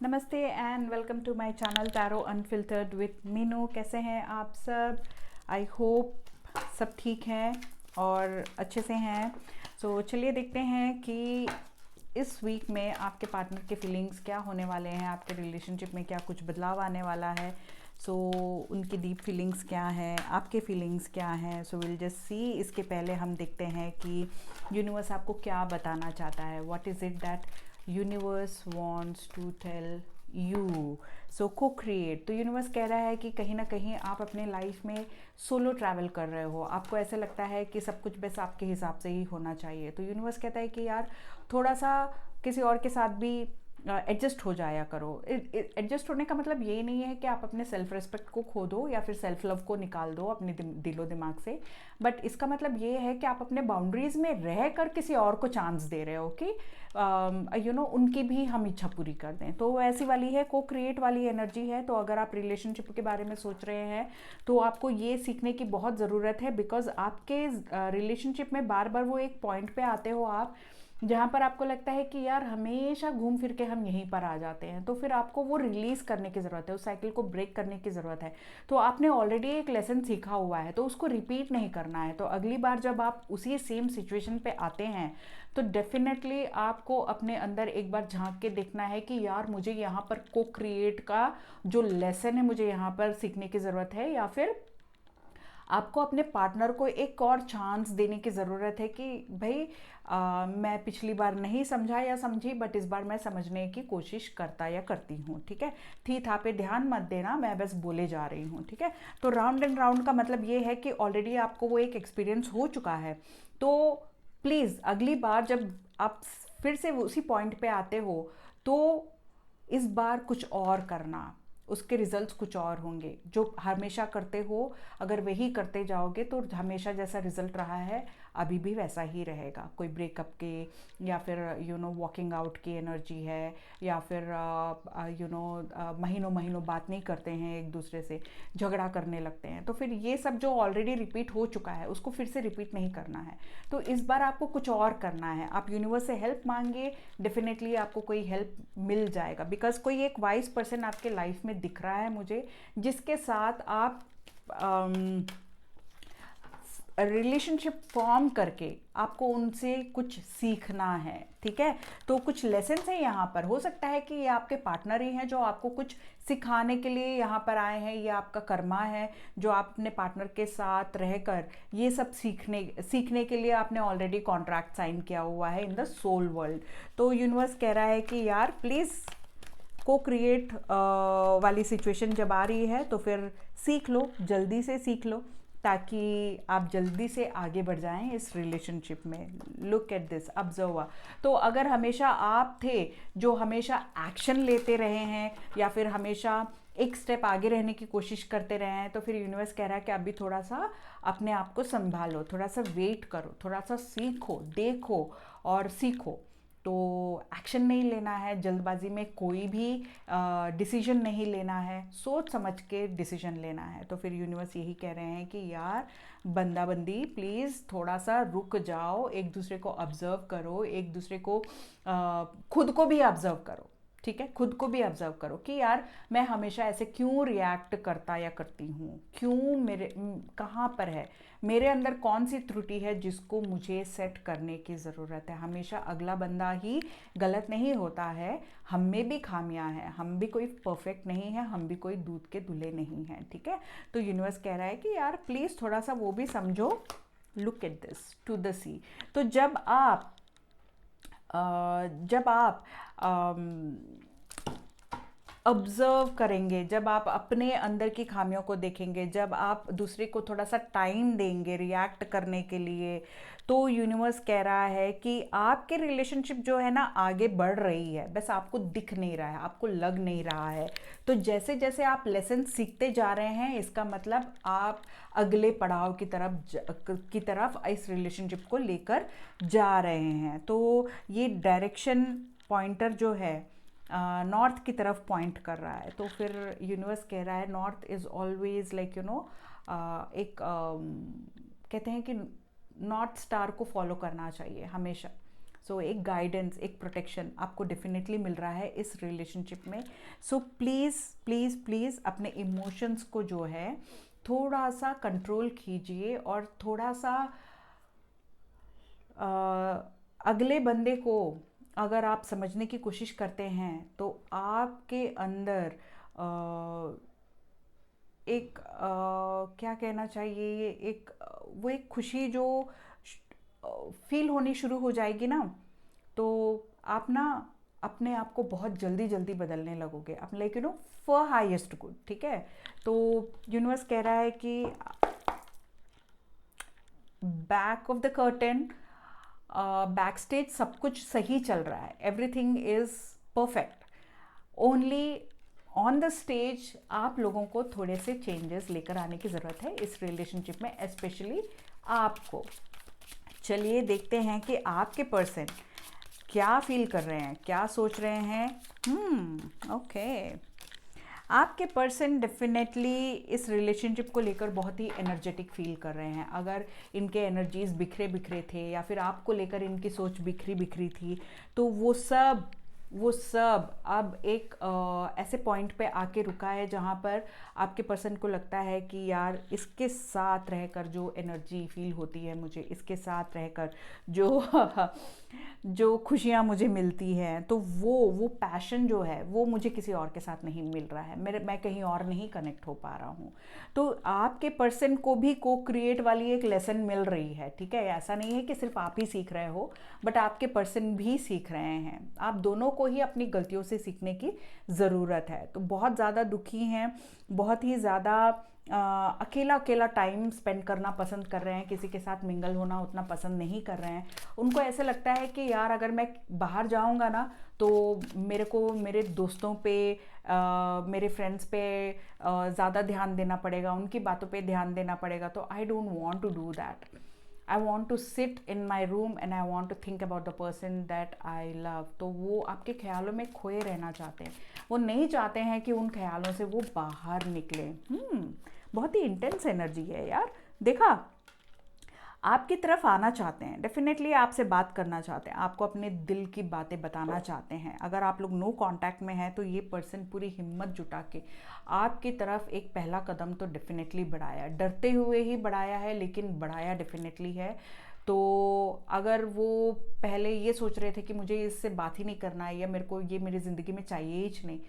नमस्ते and welcome to my channel Tarot Unfiltered with Meenu. कैसे हैं आप सब? आई होप सब ठीक हैं और अच्छे से हैं। सो चलिए देखते हैं कि इस वीक में आपके पार्टनर के फीलिंग्स क्या होने वाले हैं, आपके रिलेशनशिप में क्या कुछ बदलाव आने वाला है। सो उनकी डीप फीलिंग्स क्या हैं, आपके फीलिंग्स क्या हैं। So will just see. इसके पहले हम देखते हैं कि यूनिवर्स आपको क्या बताना चाहता है। What is it that universe wants to tell you. So co-create. तो यूनिवर्स कह रहा है कि कहीं ना कहीं आप अपने लाइफ में सोलो ट्रैवल कर रहे हो। आपको ऐसा लगता है कि सब कुछ बस आपके हिसाब से ही होना चाहिए। तो यूनिवर्स कहता है कि यार थोड़ा सा किसी और के साथ भी एडजस्ट हो जाया करो। एडजस्ट होने का मतलब ये नहीं है कि आप अपने सेल्फ रिस्पेक्ट को खो दो या फिर सेल्फ लव को निकाल दो अपने दिलो दिमाग से। बट इसका मतलब ये है कि आप अपने बाउंड्रीज में रह कर किसी और को चांस दे रहे हो कि उनकी भी हम इच्छा पूरी कर दें। तो वो ऐसी वाली है, को क्रिएट वाली एनर्जी है। तो अगर आप रिलेशनशिप के बारे में सोच रहे हैं तो आपको ये सीखने की बहुत ज़रूरत है, बिकॉज आपके रिलेशनशिप में बार बार वो एक पॉइंट पे आते हो आप जहाँ पर आपको लगता है कि यार हमेशा घूम फिर के हम यहीं पर आ जाते हैं। तो फिर आपको वो रिलीज़ करने की ज़रूरत है, उस साइकिल को ब्रेक करने की ज़रूरत है। तो आपने ऑलरेडी एक लेसन सीखा हुआ है तो उसको रिपीट नहीं करना है। तो अगली बार जब आप उसी सेम सिचुएशन पे आते हैं तो डेफिनेटली आपको अपने अंदर एक बार झांक के देखना है कि यार मुझे यहाँ पर को क्रिएट का जो लेसन है मुझे यहाँ पर सीखने की ज़रूरत है, या फिर आपको अपने पार्टनर को एक और चांस देने की ज़रूरत है कि भाई मैं पिछली बार नहीं समझा या समझी, बट इस बार मैं समझने की कोशिश करता या करती हूँ। ठीक है, थी था पे ध्यान मत देना, मैं बस बोले जा रही हूँ। ठीक है, तो राउंड एंड राउंड का मतलब ये है कि ऑलरेडी आपको वो एक एक्सपीरियंस हो चुका है। तो प्लीज़ अगली बार जब आप फिर से उसी पॉइंट पे आते हो तो इस बार कुछ और करना, उसके रिजल्ट्स कुछ और होंगे। जो हमेशा करते हो अगर वही करते जाओगे तो हमेशा जैसा रिजल्ट रहा है अभी भी वैसा ही रहेगा। कोई ब्रेकअप के या फिर वॉकिंग आउट की एनर्जी है, या फिर महीनों महीनों बात नहीं करते हैं एक दूसरे से, झगड़ा करने लगते हैं। तो फिर ये सब जो ऑलरेडी रिपीट हो चुका है उसको फिर से रिपीट नहीं करना है। तो इस बार आपको कुछ और करना है। आप यूनिवर्स से हेल्प मांगिए, डेफिनेटली आपको कोई हेल्प मिल जाएगा। बिकॉज कोई एक वाइज पर्सन आपके लाइफ में दिख रहा है मुझे, जिसके साथ आप रिलेशनशिप फॉर्म करके आपको उनसे कुछ सीखना है। ठीक है, तो कुछ लेसन है यहाँ पर। हो सकता है कि ये आपके पार्टनर ही हैं जो आपको कुछ सिखाने के लिए यहाँ पर आए हैं। ये आपका कर्मा है जो आप अपने पार्टनर के साथ रहकर ये सब सीखने के लिए आपने ऑलरेडी कॉन्ट्रैक्ट साइन किया हुआ है इन द सोल वर्ल्ड। तो यूनिवर्स कह रहा है कि यार प्लीज़ को क्रिएट वाली सिचुएशन जब आ रही है तो फिर सीख लो, जल्दी से सीख लो, ताकि आप जल्दी से आगे बढ़ जाएं इस रिलेशनशिप में। Look at this, observe. तो अगर हमेशा आप थे जो हमेशा एक्शन लेते रहे हैं या फिर हमेशा एक स्टेप आगे रहने की कोशिश करते रहे हैं, तो फिर यूनिवर्स कह रहा है कि अभी थोड़ा सा अपने आप को संभालो, थोड़ा सा वेट करो, थोड़ा सा सीखो, देखो और सीखो। तो एक्शन नहीं लेना है, जल्दबाजी में कोई भी डिसीजन नहीं लेना है, सोच समझ के डिसीजन लेना है। तो फिर यूनिवर्स यही कह रहे हैं कि यार बंदा बंदी प्लीज़ थोड़ा सा रुक जाओ, एक दूसरे को ऑब्जर्व करो, एक दूसरे को खुद को भी ऑब्जर्व करो। ठीक है, खुद को भी ऑब्जर्व करो कि यार मैं हमेशा ऐसे क्यों रिएक्ट करता या करती हूँ, क्यों मेरे कहाँ पर है मेरे अंदर कौन सी त्रुटि है जिसको मुझे सेट करने की ज़रूरत है। हमेशा अगला बंदा ही गलत नहीं होता है, हम में भी खामियां हैं, हम भी कोई परफेक्ट नहीं है, हम भी कोई दूध के धुले नहीं हैं। ठीक है, तो यूनिवर्स कह रहा है कि यार प्लीज़ थोड़ा सा वो भी समझो। Look at this to the sea. तो जब आप ऑब्जर्व करेंगे, जब आप अपने अंदर की खामियों को देखेंगे, जब आप दूसरे को थोड़ा सा टाइम देंगे रिएक्ट करने के लिए, तो यूनिवर्स कह रहा है कि आपके रिलेशनशिप जो है ना आगे बढ़ रही है, बस आपको दिख नहीं रहा है, आपको लग नहीं रहा है। तो जैसे जैसे आप लेसन सीखते जा रहे हैं इसका मतलब आप अगले पड़ाव की तरफ इस रिलेशनशिप को लेकर जा रहे हैं। तो ये डायरेक्शन पॉइंटर जो है नॉर्थ की तरफ पॉइंट कर रहा है। तो फिर यूनिवर्स कह रहा है नॉर्थ इज़ ऑलवेज लाइक कहते हैं कि नॉर्थ स्टार को फॉलो करना चाहिए हमेशा। सो एक गाइडेंस, एक प्रोटेक्शन आपको डेफिनेटली मिल रहा है इस रिलेशनशिप में। सो प्लीज़ प्लीज़ प्लीज़ अपने इमोशंस को जो है थोड़ा सा कंट्रोल कीजिए, और थोड़ा सा अगले बंदे को अगर आप समझने की कोशिश करते हैं तो आपके अंदर एक क्या कहना चाहिए, एक वो एक खुशी जो फील होनी शुरू हो जाएगी ना, तो आप ना अपने आप को बहुत जल्दी जल्दी बदलने लगोगे, आप लाइक फॉर हाईएस्ट गुड। ठीक है, तो यूनिवर्स कह रहा है कि back of the curtain, back stage सब कुछ सही चल रहा है, everything is perfect, only on the stage आप लोगों को थोड़े से चेंजेस लेकर आने की ज़रूरत है इस रिलेशनशिप में, स्पेशली आपको। चलिए देखते हैं कि आपके पर्सन क्या फील कर रहे हैं, क्या सोच रहे हैं। ओके, आपके पर्सन डेफिनेटली इस रिलेशनशिप को लेकर बहुत ही एनर्जेटिक फील कर रहे हैं। अगर इनके एनर्जीज बिखरे बिखरे थे या फिर आपको लेकर इनकी सोच बिखरी बिखरी थी, तो वो सब अब एक ऐसे पॉइंट पे आके रुका है जहाँ पर आपके पर्सन को लगता है कि यार इसके साथ रहकर जो एनर्जी फील होती है मुझे, इसके साथ रहकर जो खुशियाँ मुझे मिलती हैं, तो वो पैशन जो है वो मुझे किसी और के साथ नहीं मिल रहा है, मैं कहीं और नहीं कनेक्ट हो पा रहा हूँ। तो आपके पर्सन को भी को क्रिएट वाली एक लेसन मिल रही है। ठीक है, ऐसा नहीं है कि सिर्फ आप ही सीख रहे हो, बट आपके पर्सन भी सीख रहे हैं। आप दोनों को ही अपनी गलतियों से सीखने की ज़रूरत है। तो बहुत ज़्यादा दुखी हैं, बहुत ही ज़्यादा अकेला अकेला टाइम स्पेंड करना पसंद कर रहे हैं, किसी के साथ मिंगल होना उतना पसंद नहीं कर रहे हैं। उनको ऐसे लगता है कि यार अगर मैं बाहर जाऊंगा ना तो मेरे को मेरे दोस्तों पे, मेरे फ्रेंड्स पे ज़्यादा ध्यान देना पड़ेगा, उनकी बातों पे ध्यान देना पड़ेगा। तो I don't want to do that. I want to sit in my room and I want to think about the person that I love. तो वो आपके ख्यालों में खोए रहना चाहते हैं, वो नहीं चाहते हैं कि उन ख्यालों से वो बाहर निकले। बहुत ही इंटेंस एनर्जी है यार। देखा, आपकी तरफ आना चाहते हैं, डेफिनेटली आपसे बात करना चाहते हैं, आपको अपने दिल की बातें बताना चाहते हैं। अगर आप लोग नो कांटेक्ट में हैं तो ये पर्सन पूरी हिम्मत जुटा के आपकी तरफ एक पहला कदम तो डेफिनेटली बढ़ाया, डरते हुए ही बढ़ाया है, लेकिन बढ़ाया डेफिनेटली है। तो अगर वो पहले ये सोच रहे थे कि मुझे इससे बात ही नहीं करना है, या मेरे को ये मेरी ज़िंदगी में चाहिए ही नहीं,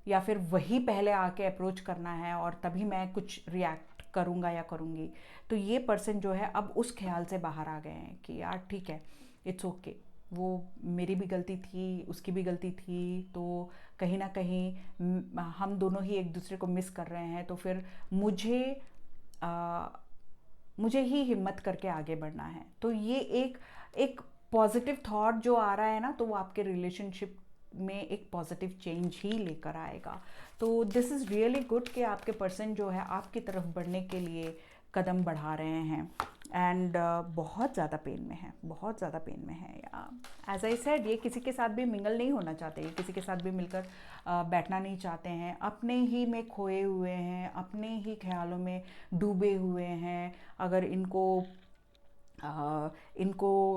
या फिर वही पहले आके अप्रोच करना है और तभी मैं कुछ रिएक्ट करूँगा या करूँगी, तो ये पर्सन जो है अब उस ख्याल से बाहर आ गए हैं कि यार ठीक है, इट्स ओके, वो मेरी भी गलती थी, उसकी भी गलती थी, तो कहीं ना कहीं हम दोनों ही एक दूसरे को मिस कर रहे हैं। तो फिर मुझे ही हिम्मत करके आगे बढ़ना है। तो ये एक पॉजिटिव थॉट जो आ रहा है ना, तो वो आपके रिलेशनशिप में एक पॉजिटिव चेंज ही लेकर आएगा। तो दिस इज़ रियली गुड कि आपके पर्सन जो है आपकी तरफ बढ़ने के लिए कदम बढ़ा रहे हैं। एंड बहुत ज़्यादा पेन में है, बहुत ज़्यादा पेन में है। एज आई सेड, ये किसी के साथ भी मिंगल नहीं होना चाहते, ये किसी के साथ भी मिलकर बैठना नहीं चाहते हैं, अपने ही में खोए हुए हैं, अपने ही ख्यालों में डूबे हुए हैं। अगर इनको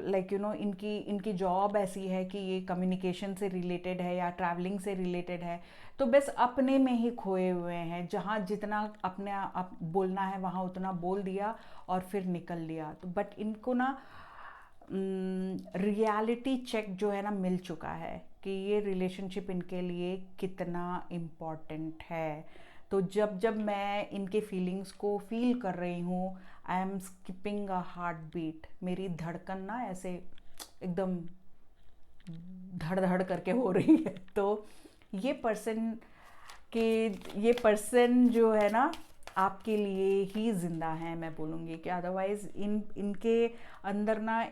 लाइक इनकी जॉब ऐसी है कि ये कम्युनिकेशन से रिलेटेड है या ट्रैवलिंग से रिलेटेड है, तो बस अपने में ही खोए हुए हैं, जहाँ जितना अपने आप बोलना है वहाँ उतना बोल दिया और फिर निकल लिया। तो बट इनको ना रियलिटी चेक जो है ना मिल चुका है कि ये रिलेशनशिप इनके लिए कितना इम्पॉर्टेंट है। तो जब मैं इनके फीलिंग्स को फील कर रही हूँ, I am skipping a heart beat, मेरी धड़कन ना ऐसे एकदम धड़ धड़ करके हो रही है। तो ये पर्सन जो है ना आपके लिए ही ज़िंदा है, मैं बोलूँगी कि अदरवाइज़ इनके अंदर ना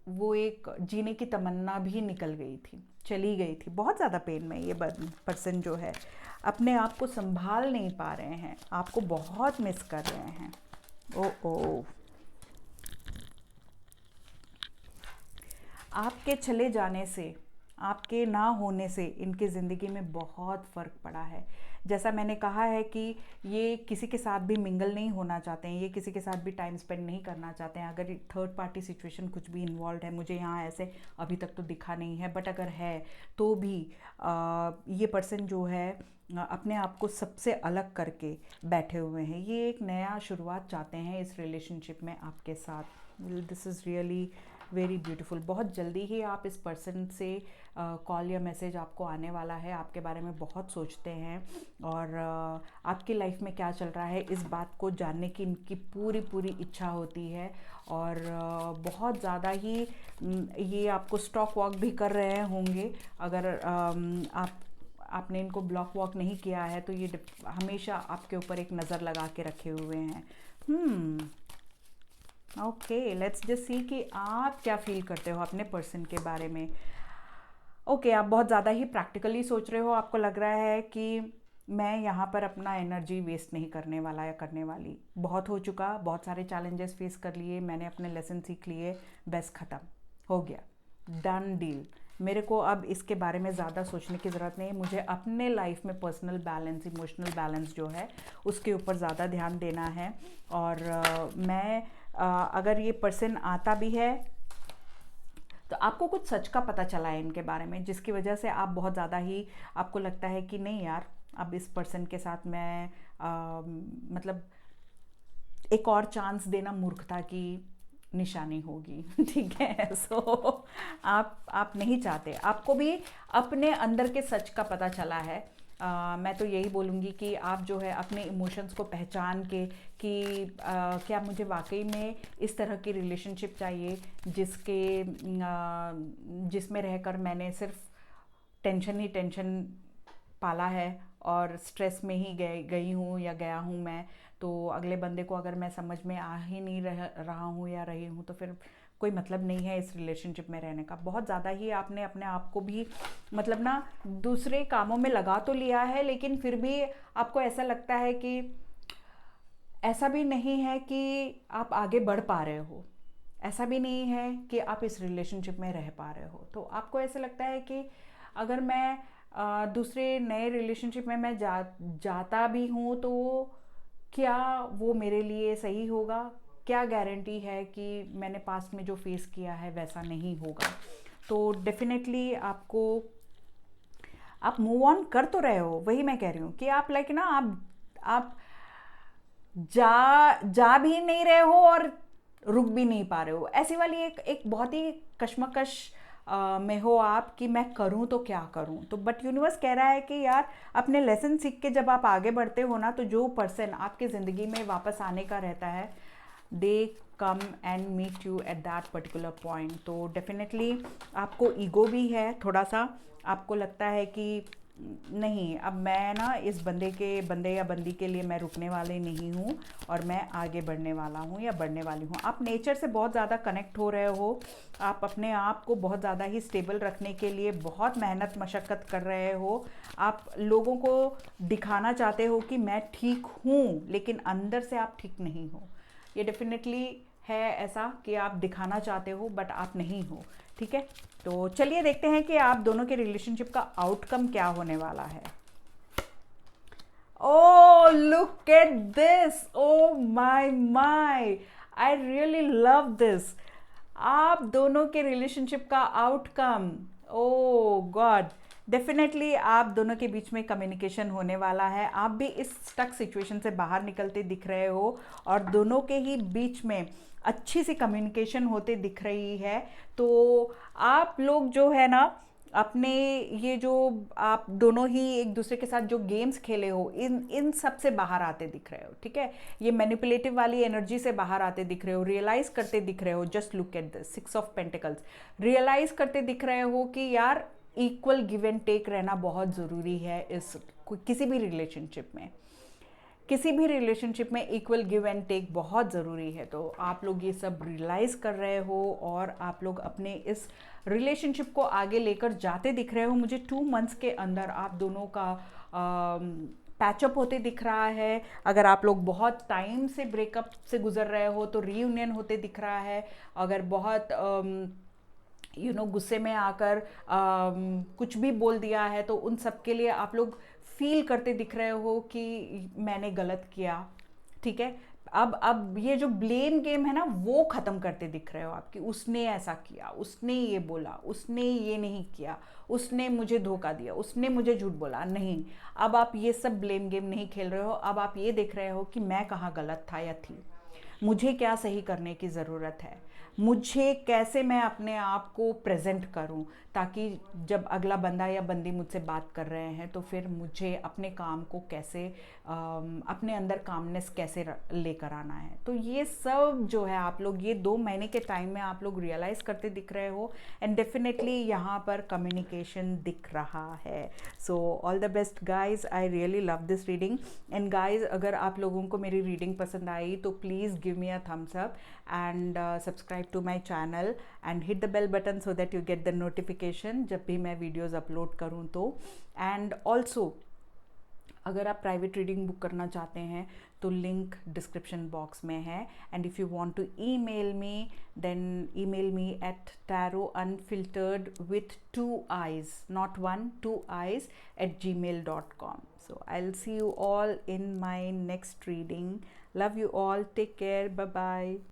वो एक जीने की तमन्ना भी निकल गई थी, चली गई थी। बहुत ज़्यादा पेन में ये पर्सन जो है अपने आप को संभाल नहीं पा रहे हैं, आपको बहुत मिस कर रहे हैं। ओ आपके चले जाने से आपके ना होने से इनकी ज़िंदगी में बहुत फ़र्क पड़ा है। जैसा मैंने कहा है कि ये किसी के साथ भी मिंगल नहीं होना चाहते हैं, ये किसी के साथ भी टाइम स्पेंड नहीं करना चाहते हैं। अगर थर्ड पार्टी सिचुएशन कुछ भी इन्वॉल्व है, मुझे यहाँ ऐसे अभी तक तो दिखा नहीं है, बट अगर है तो भी ये पर्सन जो है अपने आप को सबसे अलग करके बैठे हुए हैं। ये एक नया शुरुआत चाहते हैं इस रिलेशनशिप में आपके साथ। This is really very beautiful. बहुत जल्दी ही आप इस पर्सन से कॉल या मैसेज आपको आने वाला है। आपके बारे में बहुत सोचते हैं और आपकी लाइफ में क्या चल रहा है इस बात को जानने की इनकी पूरी पूरी इच्छा होती है। और बहुत ज़्यादा ही ये आपको स्टॉक वॉक भी कर रहे होंगे। अगर आपने इनको ब्लॉक वॉक नहीं किया है तो ये हमेशा आपके ऊपर एक नज़र लगा के रखे हुए हैं। ओके, लेट्स जस्ट सी कि आप क्या फील करते हो अपने पर्सन के बारे में। ओके, आप बहुत ज़्यादा ही प्रैक्टिकली सोच रहे हो। आपको लग रहा है कि मैं यहाँ पर अपना एनर्जी वेस्ट नहीं करने वाला या करने वाली। बहुत हो चुका, बहुत सारे चैलेंजेस फेस कर लिए, मैंने अपने लेसन सीख लिए, बस ख़त्म हो गया, डन डील। मेरे को अब इसके बारे में ज़्यादा सोचने की ज़रूरत नहीं है। मुझे अपने लाइफ में पर्सनल बैलेंस, इमोशनल बैलेंस जो है उसके ऊपर ज़्यादा ध्यान देना है। और मैं अगर ये पर्सन आता भी है तो आपको कुछ सच का पता चला है इनके बारे में, जिसकी वजह से आप बहुत ज़्यादा ही आपको लगता है कि नहीं यार, अब इस पर्सन के साथ मैं मतलब एक और चांस देना मूर्खता की निशानी होगी। ठीक है, सो आप नहीं चाहते, आपको भी अपने अंदर के सच का पता चला है। मैं तो यही बोलूँगी कि आप जो है अपने इमोशंस को पहचान के कि क्या मुझे वाकई में इस तरह की रिलेशनशिप चाहिए जिसमें रहकर मैंने सिर्फ टेंशन ही टेंशन पाला है और स्ट्रेस में ही गई हूँ या गया हूँ मैं। तो अगले बंदे को अगर मैं समझ में आ ही नहीं रहा हूँ या रही हूँ तो फिर कोई मतलब नहीं है इस रिलेशनशिप में रहने का। बहुत ज़्यादा ही आपने अपने आप को भी मतलब ना दूसरे कामों में लगा तो लिया है, लेकिन फिर भी आपको ऐसा लगता है कि ऐसा भी नहीं है कि आप आगे बढ़ पा रहे हो, ऐसा भी नहीं है कि आप इस रिलेशनशिप में रह पा रहे हो। तो आपको ऐसा लगता है कि अगर मैं दूसरे नए रिलेशनशिप में मैं जाता भी हूँ तो क्या वो मेरे लिए सही होगा? क्या गारंटी है कि मैंने पास्ट में जो फेस किया है वैसा नहीं होगा? तो डेफिनेटली आप मूव ऑन कर तो रहे हो। वही मैं कह रही हूँ कि आप लाइक ना आप जा भी नहीं रहे हो और रुक भी नहीं पा रहे हो। ऐसी वाली एक बहुत ही कश्मकश में हो आप कि मैं करूं तो क्या करूं। तो बट यूनिवर्स कह रहा है कि यार अपने लेसन सीख के जब आप आगे बढ़ते हो ना, तो जो पर्सन आपके ज़िंदगी में वापस आने का रहता है, they come and meet you at that particular point. तो डेफिनेटली आपको ईगो भी है थोड़ा सा। आपको लगता है कि नहीं, अब मैं ना इस बंदे या बंदी के लिए मैं रुकने वाले नहीं हूँ और मैं आगे बढ़ने वाला हूँ या बढ़ने वाली हूँ। आप नेचर से बहुत ज़्यादा कनेक्ट हो रहे हो। आप अपने आप को बहुत ज़्यादा ही स्टेबल रखने के लिए बहुत मेहनत मशक्क़त कर रहे हो। आप लोगों को दिखाना चाहते हो कि मैं ठीक हूँ, लेकिन अंदर से आप ठीक नहीं हो। ये डेफिनेटली है ऐसा कि आप दिखाना चाहते हो बट आप नहीं हो। ठीक है, तो चलिए देखते हैं कि आप दोनों के रिलेशनशिप का आउटकम क्या होने वाला है। Oh, look at this! Oh my! I really love this. आप दोनों के रिलेशनशिप का आउटकम, ओह गॉड, डेफिनेटली आप दोनों के बीच में कम्युनिकेशन होने वाला है। आप भी इस स्टक सिचुएशन से बाहर निकलते दिख रहे हो और दोनों के ही बीच में अच्छी सी कम्युनिकेशन होते दिख रही है। तो आप लोग जो है ना अपने ये जो आप दोनों ही एक दूसरे के साथ जो गेम्स खेले हो इन सब से बाहर आते दिख रहे हो। ठीक है, ये मैनिपुलेटिव वाली एनर्जी से बाहर आते दिख रहे हो, रियलाइज करते दिख रहे हो। Just look at the 6 of pentacles, realise करते दिख रहे हो कि यार इक्वल गिव एंड टेक रहना बहुत ज़रूरी है किसी भी रिलेशनशिप में। किसी भी रिलेशनशिप में इक्वल गिव एंड टेक बहुत ज़रूरी है। तो आप लोग ये सब रियलाइज़ कर रहे हो और आप लोग अपने इस रिलेशनशिप को आगे लेकर जाते दिख रहे हो। मुझे 2 मंथ्स के अंदर आप दोनों का पैचअप होते दिख रहा है। अगर आप लोग बहुत टाइम से ब्रेकअप से गुजर रहे हो तो रीयूनियन होते दिख रहा है। अगर बहुत गुस्से में आकर कुछ भी बोल दिया है, तो उन सब के लिए आप लोग फील करते दिख रहे हो कि मैंने गलत किया, ठीक है। अब ये जो ब्लेम गेम है ना, वो ख़त्म करते दिख रहे हो आप कि उसने ऐसा किया, उसने ये बोला, उसने ये नहीं किया, उसने मुझे धोखा दिया, उसने मुझे झूठ बोला। नहीं, अब आप ये सब ब्लेम गेम नहीं खेल रहे हो। अब आप ये देख रहे हो कि मैं कहाँ गलत था या थी, मुझे क्या सही करने की ज़रूरत है, मुझे कैसे मैं अपने आप को प्रेजेंट करूं, ताकि जब अगला बंदा या बंदी मुझसे बात कर रहे हैं तो फिर मुझे अपने काम को कैसे अपने अंदर कामनेस कैसे लेकर आना है। तो ये सब जो है आप लोग ये 2 महीने के टाइम में आप लोग रियलाइज़ करते दिख रहे हो, एंड डेफिनेटली यहाँ पर कम्युनिकेशन दिख रहा है। So all the best guys, I really love this reading. And guys, अगर आप लोगों को मेरी रीडिंग पसंद आई तो please give me a thumbs up and subscribe to my channel and hit the bell button so that you get the notification जब भी मैं वीडियोज़ अपलोड करूँ तो। एंड ऑल्सो अगर आप प्राइवेट रीडिंग बुक करना चाहते हैं तो लिंक डिस्क्रिप्शन बॉक्स में है, and if you want to email me then email me at tarotunfiltered with 2 eyes, not 1, 2 eyes @gmail.com. So I'll see you all in my next reading. Love you all. Take care. Bye bye.